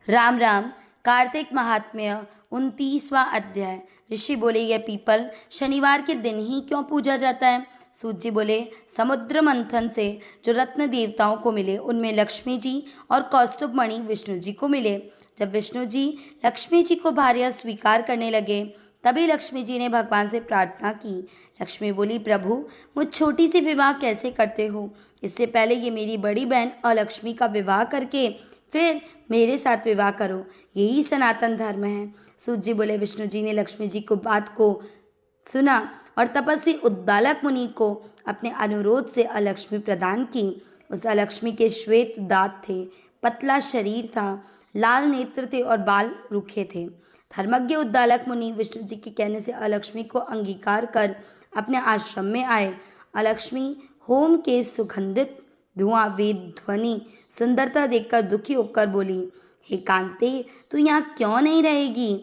राम राम। कार्तिक महात्म्य 29वां अध्याय। ऋषि बोले, यह पीपल शनिवार के दिन ही क्यों पूजा जाता है? सूत जी बोले, समुद्र मंथन से जो रत्न देवताओं को मिले उनमें लक्ष्मी जी और कौस्तुभ मणि विष्णु जी को मिले। जब विष्णु जी लक्ष्मी जी को भार्या स्वीकार करने लगे तभी लक्ष्मी जी ने भगवान से प्रार्थना की। लक्ष्मी बोली, प्रभु मुझ छोटी सी विवाह कैसे करते हो? इससे पहले ये मेरी बड़ी बहन अलक्ष्मी का विवाह करके फिर मेरे साथ विवाह करो, यही सनातन धर्म है। सूत जी बोले, विष्णु जी ने लक्ष्मी जी को बात को सुना और तपस्वी उद्दालक मुनि को अपने अनुरोध से अलक्ष्मी प्रदान की। उस अलक्ष्मी के श्वेत दांत थे, पतला शरीर था, लाल नेत्र थे और बाल रूखे थे। धर्मज्ञ उद्दालक मुनि विष्णु जी के कहने से अलक्ष्मी को अंगीकार कर अपने आश्रम में आए। अलक्ष्मी होम के सुगंधित धुआं, वेद ध्वनि, सुंदरता देखकर दुखी होकर बोली, हे कांते, तू यहाँ क्यों नहीं रहेगी?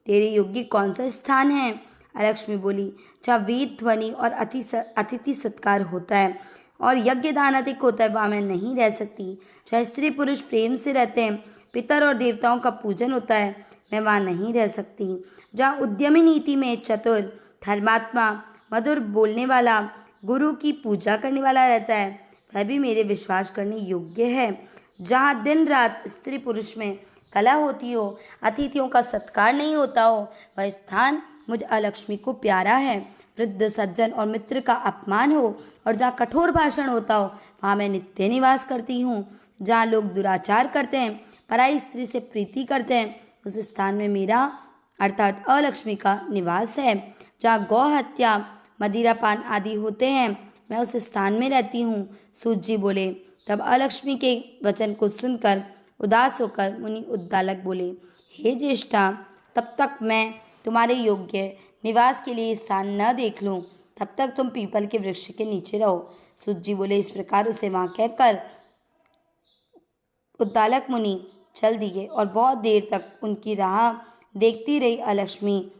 तेरे योग्य कौन सा स्थान है? अलक्ष्मी बोली, जहाँ वेद ध्वनि और अतिथि सत्कार होता है और यज्ञ दान अधिक होता है, वहाँ मैं नहीं रह सकती। जहाँ स्त्री पुरुष प्रेम से रहते हैं, पितर और देवताओं का पूजन होता है, मैं वहाँ नहीं रह सकती। जहाँ उद्यमी नीति में चतुर, धर्मात्मा, मधुर बोलने वाला, गुरु की पूजा करने वाला रहता है, वह भी मेरे विश्वास करने योग्य है। जहाँ दिन रात स्त्री पुरुष में कला होती हो, अतिथियों का सत्कार नहीं होता हो, वह स्थान मुझ अलक्ष्मी को प्यारा है। वृद्ध सज्जन और मित्र का अपमान हो और जहाँ कठोर भाषण होता हो, वहाँ मैं नित्य निवास करती हूँ। जहाँ लोग दुराचार करते हैं, पराई स्त्री से प्रीति करते हैं, उस स्थान में मेरा अर्थात अलक्ष्मी का निवास है। जहाँ गौ हत्या, मदिरापान आदि होते हैं, मैं उस स्थान में रहती हूँ। सूत जी बोले, तब अलक्ष्मी के वचन को सुनकर उदास होकर मुनि उद्दालक बोले, हे ज्येष्ठा, तब तक मैं तुम्हारे योग्य निवास के लिए स्थान न देख लूँ, तब तक तुम पीपल के वृक्ष के नीचे रहो। सूत जी बोले, इस प्रकार उसे वहाँ कहकर उद्दालक मुनि चल दिए और बहुत देर तक उनकी राह देखती रही अलक्ष्मी,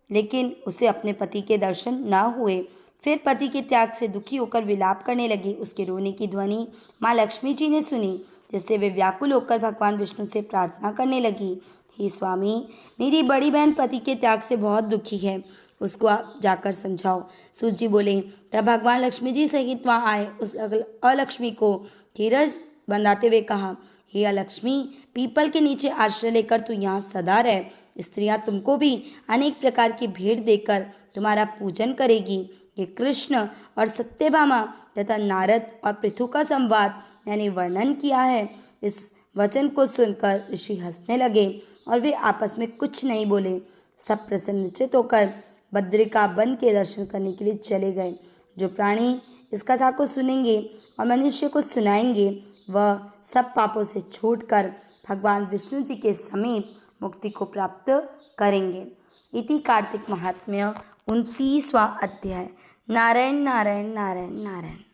लेकिन उसे अपने पति के दर्शन न हुए। फिर पति के त्याग से दुखी होकर विलाप करने लगी। उसके रोने की ध्वनि माँ लक्ष्मी जी ने सुनी, जिससे वे व्याकुल होकर भगवान विष्णु से प्रार्थना करने लगी, हे स्वामी, मेरी बड़ी बहन पति के त्याग से बहुत दुखी है, उसको आप जाकर समझाओ। सूत जी बोले, तब भगवान लक्ष्मी जी सहित वहाँ आए। उस अलक्ष्मी को धीरज बंधाते हुए कहा, हे अलक्ष्मी, पीपल के नीचे आश्रय लेकर तू यहाँ सदा रह। स्त्रियाँ तुमको भी अनेक प्रकार की भेंट देकर तुम्हारा पूजन करेगी। ये कृष्ण और सत्यभामा तथा नारद और पृथु का संवाद मैंने वर्णन किया है। इस वचन को सुनकर ऋषि हंसने लगे और वे आपस में कुछ नहीं बोले। सब प्रसन्नचित होकर बद्रिका वन के दर्शन करने के लिए चले गए। जो प्राणी इस कथा को सुनेंगे और मनुष्य को सुनाएंगे, वह सब पापों से छूटकर भगवान विष्णु जी के समीप मुक्ति को प्राप्त करेंगे। इति कार्तिक महात्म्य 29वां अध्याय। नारायण नारायण नारायण नारायण।